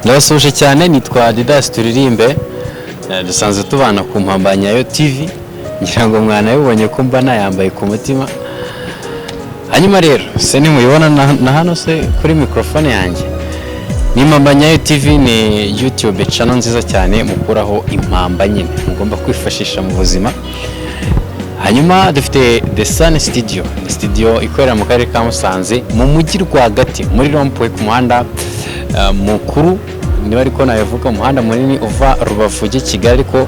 Ndabasuje cyane nitwa Didas Turirimbe dusanzwe tubana ku Mpambanyayo TV ngira ngo mwana yabonye ko mba nayambaye ku mutima. Hanyuma rero se ni muyibona na hano se kuri microphone yanjye ni Mpambanyayo TV, ni YouTube channel nziza cyane mukuraho impamba nyine mugomba kwifashisha mu buzima. Hanyuma dufite The Sun Studio ikorera mu karere ka Musanze mu mujyi rwagati muri Rompoint ku muhanda mukuru, niba ariko nayavuga umuhanda munini uva Rubavu Kigali, ariko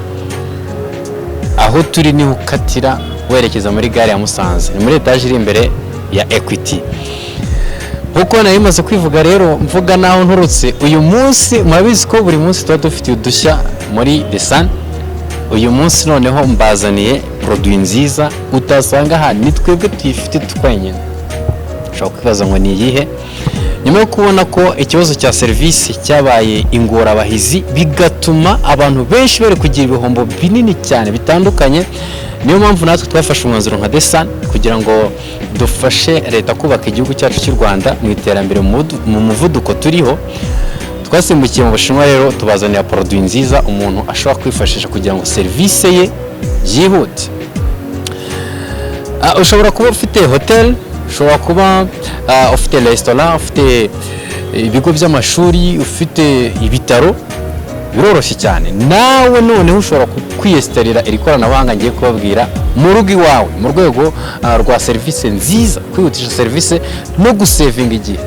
aho turi ni ukatira werekeza muri gare ya Musanze, ni muri etage iri imbere ya Equity. Nkuko narimaze kwivuga rero mvuga naho nturutse uyu munsi, mwabizi ko buri munsi tuba dufite udushya muri The Sun. Uyu munsi noneho mbazaniye produit nziza utasanga aha, ni twebwe tuyifite twenyine. Ushobora kwibaza ngo ni iyihe? Nyuma yo kubona ko ikibazo cya service cyabaye ingorabahizi bigatuma abantu benshi bari kugira ibihombo binini cyane bitandukanye, niyo mpamvu natwe twafashe umwanzuro nka The Sun kugira ngo dufashe leta kubaka igihugu cyacu cy'u Rwanda mu iterambere mu muvuduko turiho. Twasimbukiye mu Bushinwa rero tubazanira produit nziza umuntu ashobora kwifashisha kugira ngo service ye yihute. Ushobora kuba ufite hotel, ushobora kuba ufite restaurant, ufite ibigo by'amashuri, ufite ibitaro, biroroshye cyane. Nawe noneho ushobora kwiyestarira iri koranabuhanga ngiye kubabwira mu rugo iwawe mu rwego rwa service nziza, kwihutisha service no gusevinga igihe,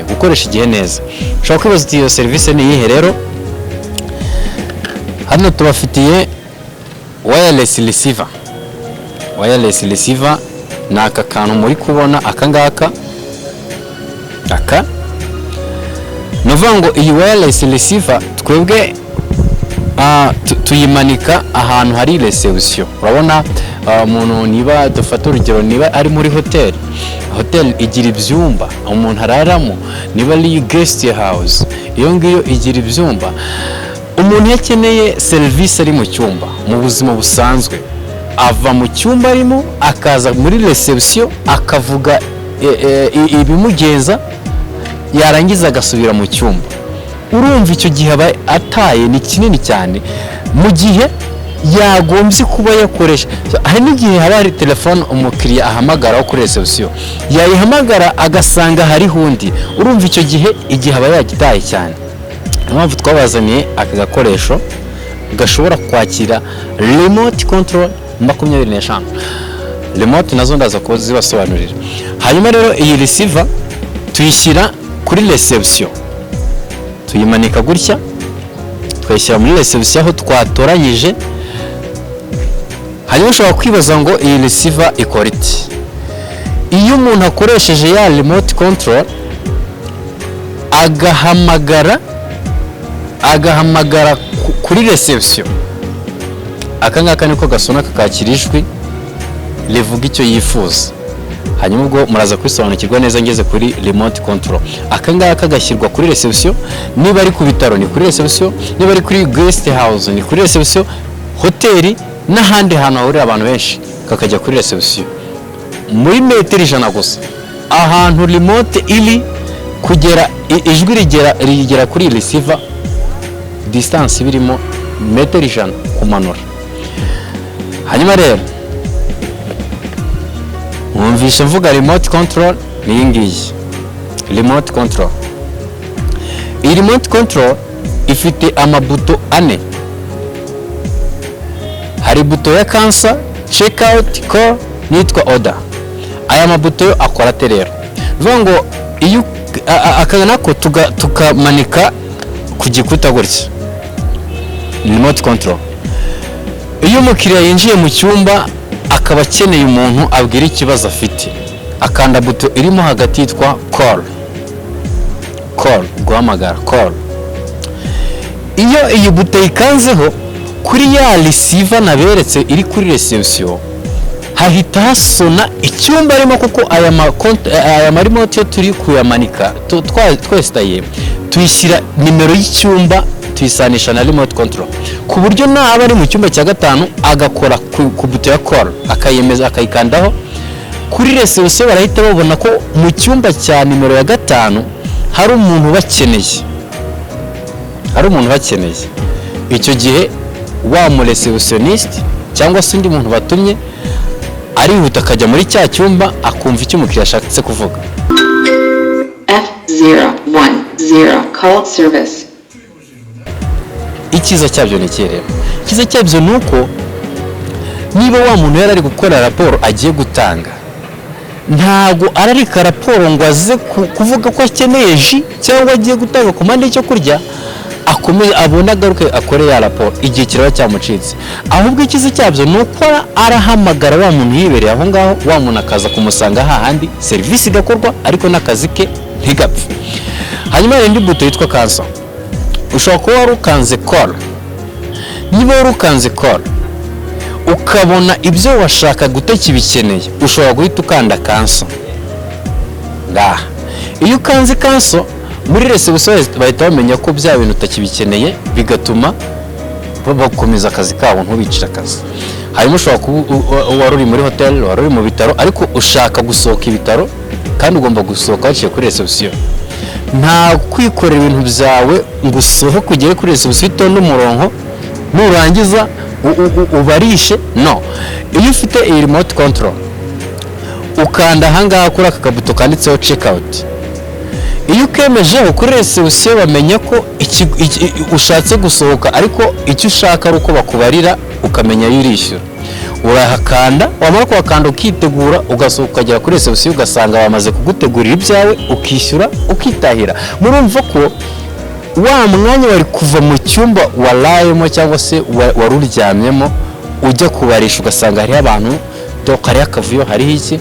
gukoresha igihe neza. Ushobora kwibaza uti iyo service ni iyihe rero? Hano tubafitiye wireless receiver. Wireless receiver ni aka kantu muri kubona aka ngaka, aka nuvuga ngo iyi wireless receiver twebwe tuyimanika ahantu hari reception. Urabona umuntu niba dufata urugero, niba ari muri hotel igira ibyumba umuntu araramo, niba ari guest house iyo ngiyo igira ibyumba. Umuntu yakeneye service ari mu cyumba mu buzima busanzwe, ava mu cyumba arimo akaza muri reception akavuga ibimugenza, yarangiza agasubira mu cyumba. Urumva icyo gihe aba ataye ni kinini cyane, mu gihe yagombye kuba yakoresha. Hari n'igihe haba hari telefone umukiriya ahamagara kuri reception, yayihamagara agasanga hariho undi. Urumva icyo gihe aba yagitaye cyane. Mpamvu twabazaniye aka gakoresho gashobora kwakira remote control 25. Remote nazo ndaza ko zibasobanurira. Hanyuma rero iyi receiver tuyishyira kuri reception, tuyimanika gutya, twayishyira muri reception aho twatoranyije. Hanyuma ushobora kwibaza ngo iyi receiver ikora iti? Iyo umuntu akoresheje ya remote control agahamagara kuri reception, aka ngaka niko gasona kakakira ijwi rivuga icyo yifuza. Hanyuma ubwo muraza kwisobanukirwa neza ngeze kuri remote control. Aka ngaka gashyirwa kuri reception, niba ari ku bitaro ni kuri reception, niba ari kuri guest house ni kuri reception, hoteli n'ahandi hantu hahurira abantu benshi kakajya kuri reception. Muri metero 100 gusa ahantu remote iri kugera ijwi rigera kuri receiver, distance birimo metero 100 kumanura. Hanyuma rero mwumvishe mvuga remote control ni ngiyi remote control. Iyi remote control ifite amabuto 4. Hari buto ya cancel, check out, call nitwa order. Aya mabuto akora terero, vuga ngo iyo akanako tukamanika ku gikuta gutya. Remote control, iyo umukiriya yinjiye mu cyumba akaba akeneye umuntu abwira ikibazo afite, akanda buto irimo hagati yitwa call, guhamagara call. Iyo iyi buto ikanzeho kuri ya receiver naberetse iri kuri reception, hahita hasona icyumba arimo, kuko aya remote yo turi kuyamanika twestaye tuyishyira nimero y'icyumba, tuyisanisha na remote control, ku buryo naba ari mu cyumba cya 5 agakora ku buto ya call, akayemeza akayikandaho kuri reception, barahita babona ko mu cyumba cya nimero ya 5 hari umuntu bakeneye. hari umuntu bakeneye, icyo gihe wa mu receptionist cyangwa se undi muntu batumye arihuta akajya muri cya cyumba akumva icyo umukiriya ashatse kuvuga. F010 call service. Icyiza cyabyo ni kireba, icyiza cyabyo ni uko niba wa muntu yari ari gukora raporo agiye gutanga, ntago ararika raporo ngo aze kuvuga ko akeneye ji cyangwa agiye gutanga komande y'icyo kurya, akomeye abona agaruke akore ya raporo igihe kiraba cyamucitse. Ahubwo icyiza cyabyo ni uko arahamagara wa muntu yibereye aho ngaho, wa muntu akaza kumusanga hahandi serivisi igakorwa ariko n'akazi ke ntigapfe. Hanyuma hari indi buto yitwa cancel. Ushobora kuba warukanze call, niba warukanze call ukabona ibyo washaka utakibikeneye, ushobora guhita ukanda cancel ngaha. Iyo ukanze cancel muri reception bahita bamenya ko bya bintu utakibikeneye, bigatuma bakomeza akazi kabo ntubicira akazi. Harimo ushobora kuba wari uri muri hotel, wari uri mu bitaro ariko ushaka gusohoka ibitaro kandi ugomba gusohoka waciye kuri reception. Nta kwikorera ibintu byawe ngo usohoke ugere kuri reception utonde umurongo nurangiza ubarishe, no. Iyo ufite iyi remote control ukanda ahangaha kuri aka kabuto kanditseho check out, iyo ukemejeho kuri reception bamenya ko ushatse gusohoka ariko icyo ushaka ari uko bakubarira ukamenya yurishyura. Urahakanda, wamara kuhakanda ukitegura ugasohoka ukagera kuri reception ugasanga bamaze kugutegurira ibyawe ukishyura ukitahira. Murumva ko wa mwanya wari kuva mu cyumba warayemo cyangwa se waruryamyemo ujya kubarisha ugasanga hari abantu dokari akavuyo hari iki,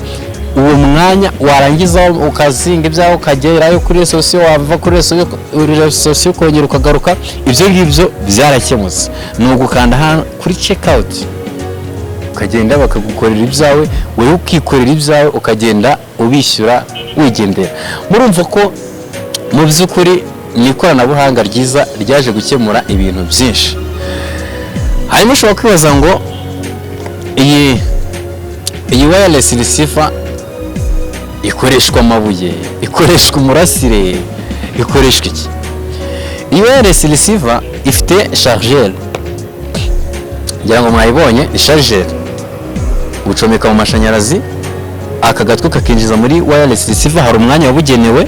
uwo mwanya warangiza ukazinga ibyawe ukagerayo kuri reception, wava kuri reception kongera ukagaruka, ibyo ngibyo byarakemutse. Ni ugukanda hano kuri check out ukagenda bakagukorera ibyawe, wowe ukikorera ibyawe ukagenda ubishyura wigendera. Murumva ko mu by'ukuri ni ikoranabuhanga ryiza ryaje gukemura ibintu byinshi. Hanyuma ushobora kwibaza ngo iyi wireless receiver ikoreshwa amabuye, ikoreshwa umurasire, ikoreshwa iki? Iyi wireless receiver ifite chargeur, ngira ngo mwayibonye ni chargeur ucomeka mu mashanyarazi, aka gatwe kakinjiza muri wireless receiver, hari umwanya wabugenewe,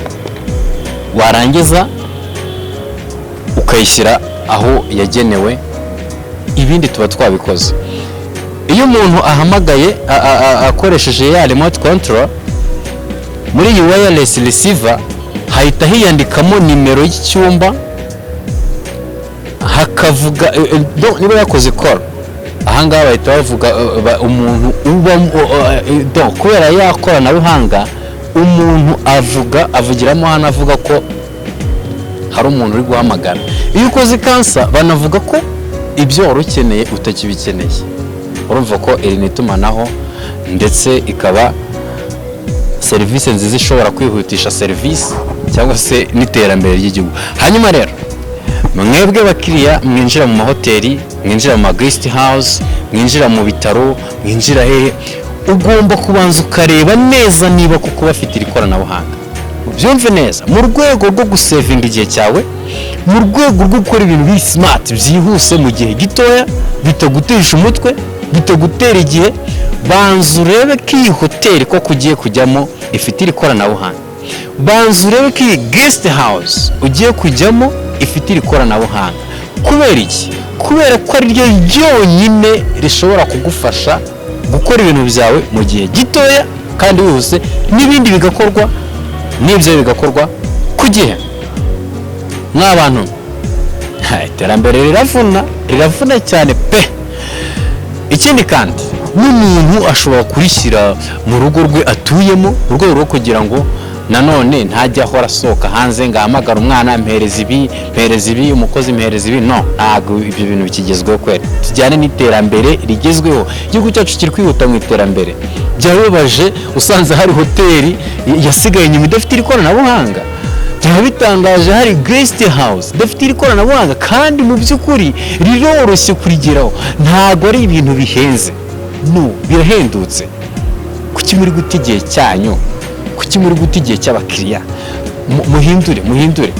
warangiza ukayishyira aho yagenewe, ibindi tuba twabikoze. Iyo umuntu ahamagaye akoresheje ya remote control muri iyi wireless receiver hahita hiyandikamo nimero y'icyumba, hakavuga niba yakoze call ahangaha bahita bavuga umuntu uba kubera yakoranabuhanga, umuntu avugiramo hano avuga ko hari umuntu uri guhamagara. Iyo ukoze cancel banavuga ko ibyo wari ukeneye utakibikeneye. Urumva ko iri ni itumanaho ndetse ikaba serivisi nziza ishobora kwihutisha serivisi cyangwa se n'iterambere ry'igihugu. Hanyuma rero mwebwe bakiriya mwinjira mu mahoteli, mwinjira mu guest house, mwinjira mu bitaro, mwinjira hehe, ugomba kubanza ukareba neza niba kuko bafite ikoranabuhanga. Byumve neza mu rwego rwo gusevinga igihe cyawe, mu rwego rwo gukora ibintu biri smart byihuse mu gihe gitoya, bitagutesha umutwe, bitagutera igihe. Banza urebe ko iyi hoteli ko kugiye kujyamo ifite ikoranabuhanga, banza urebe ko iyi guest house ugiye kujyamo ifite ikoranabuhanga. Kubera iki? Kubera ko ari ryo ryonyine rishobora kugufasha gukora ibintu byawe mu gihe gitoya kandi wihuse, n'ibindi bigakorwa, n'ibyo bigakorwa ku gihe. Mw'abantu iterambere riravuna cyane pe. Ikindi kandi n'umuntu ashobora kurishyira mu rugo rwe atuyemo, mu rwego rwo kugira ngo nanone ntajya ahora asohoka hanze ngo ahamagara umwana mpereza ibi, umukozi mpereza ibi. No, ntabwo ibyo bintu bikigezweho kwera. Tujyane n'iterambere rigezweho, igihugu cyacu kiri kwihuta mu iterambere. Byababaje usanze hari hoteli yasigaye inyuma idafite ikoranabuhanga, byaba bitangaje hari guest house idafite ikoranabuhanga kandi mu by'ukuri riroroshye kurigeraho, ntabwo ari ibintu bihenze. No, birahendutse. Kuki muri guta igihe cyanyu? Kuki muri guta igihe cy'abakiriya? Muhindure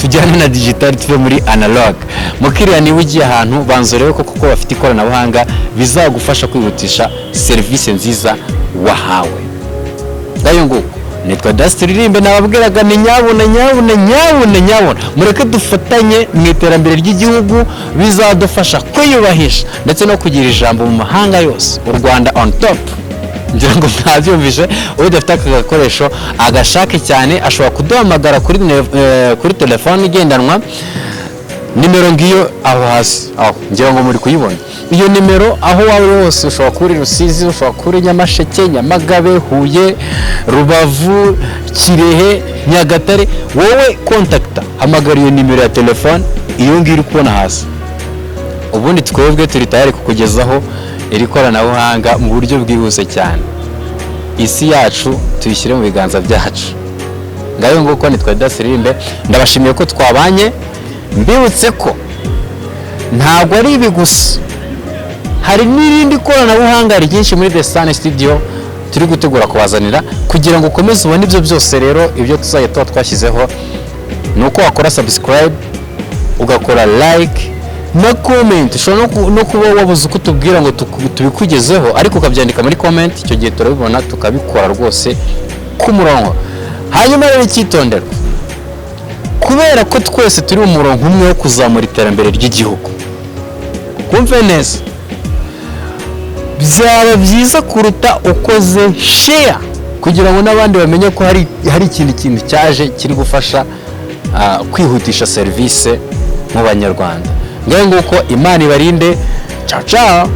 tujyane na digital tuve muri analog. Mukiriya niba ugiye ahantu banza urebe ko kuko bafite ikoranabuhanga bizagufasha kwihutisha serivisi nziza wahawe. Ngayo nguko nitwa Dust Turirimbe, nababwiraga ni nyabuna mureke dufatanye mu iterambere ry'igihugu, bizadufasha kwiyubahisha ndetse no kugira ijambo mu mahanga yose. U Rwanda on top. Ngira ngo mwabyumvise, udafite aka gakoresho agashake cyane ashobora kuduhamagara kuri telefone igendanwa, nimero ngiyo aho hasi, aho ngira ngo muri kuyibona iyo nimero. Aho wawe hose, ushobora kuri Rusizi, ushobora kuri Nyamasheke, Nyamagabe, Huye, Rubavu, Kirehe, Nyagatare, wowe kontakta, hamagara iyo nimero ya telefone iyo ngiyo uri kubona hasi. Ubundi twebwe turi tayari kukugezaho iri koranabuhanga mu buryo bwihuse cyane. Isi yacu tuyishyire mu biganza byacu. Ngayo nguko nitwa Dust Turirimbe, ndabashimiye ko twabanye. Mbibutse ko ntabwo ari ibi gusa, hari n'irindi koranabuhanga ryinshi muri The Sun Studio turi gutegura kubazanira, kugira ngo ukomeze ubone ibyo byose. Rero ibyo tuzajya tuba twashyizeho ni uko wakora subscribe, ugakora like na comment. Ushobora no kuba wabuze uko tubwira ngo tubikugezeho, ariko ukabyandika muri comment, icyo gihe turabibona tukabikora rwose ku murongo. Hanyuma rero icyitonderwa, kubera ko twese turi mu murongo umwe wo kuzamura iterambere ry'igihugu, kumve neza, byaba byiza kuruta ukoze share, kugira ngo n'abandi bamenye ko hari ikindi kintu cyaje kiri gufasha kwihutisha serivisi mu Banyarwanda. Ngaho nguko, Imana ibarinde. Ciao ciao.